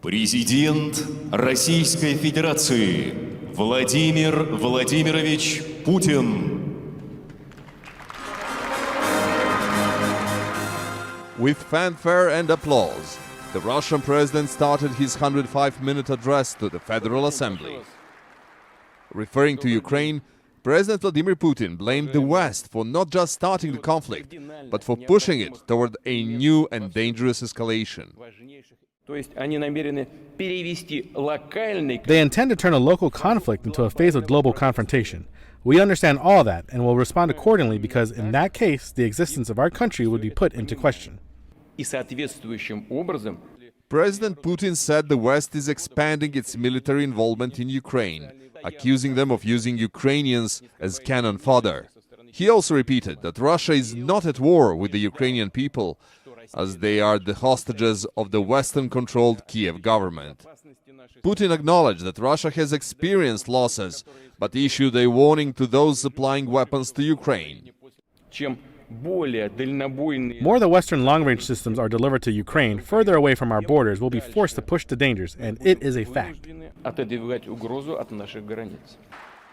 Президент Российской Федерации Владимир Владимирович Путин. With fanfare and applause, the Russian president started his 105-minute address to the Federal Assembly. Referring to Ukraine, President Vladimir Putin blamed the West for not just starting the conflict, but for pushing it toward a new and dangerous escalation. They intend to turn a local conflict into a phase of global confrontation. We understand all that and will respond accordingly because, in that case, the existence of our country would be put into question. President Putin said the West is expanding its military involvement in Ukraine, accusing them of using Ukrainians as cannon fodder. He also repeated that Russia is not at war with the Ukrainian people, as they are the hostages of the Western-controlled Kiev government. Putin acknowledged that Russia has experienced losses, but issued a warning to those supplying weapons to Ukraine. More of the Western long-range systems are delivered to Ukraine, further away from our borders, will be forced to push the dangers, and it is a fact.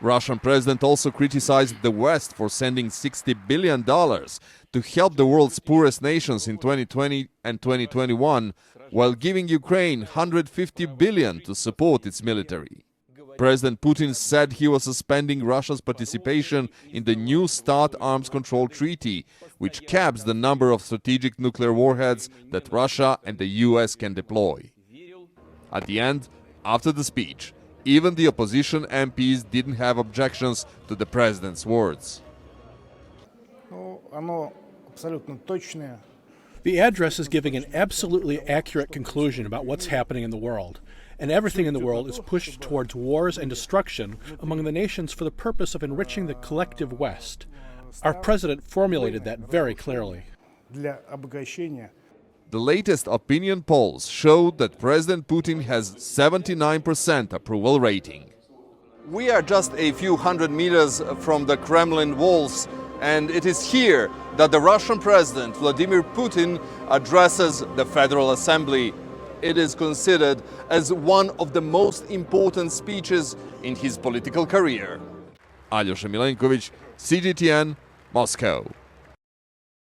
Russian president also criticized the West for sending $60 billion to help the world's poorest nations in 2020 and 2021, while giving Ukraine $150 billion to support its military. President Putin said he was suspending Russia's participation in the new START arms control treaty, which caps the number of strategic nuclear warheads that Russia and the US can deploy. At the end, after the speech, even the opposition MPs didn't have objections to the president's words. The address is giving an absolutely accurate conclusion about what's happening in the world. And everything in the world is pushed towards wars and destruction among the nations for the purpose of enriching the collective West. Our president formulated that very clearly. The latest opinion polls showed that President Putin has 79% approval rating. We are just a few hundred meters from the Kremlin walls, and it is here that the Russian President Vladimir Putin addresses the Federal Assembly. It is considered as one of the most important speeches in his political career. Alyosha Milenkovic, CGTN, Moscow.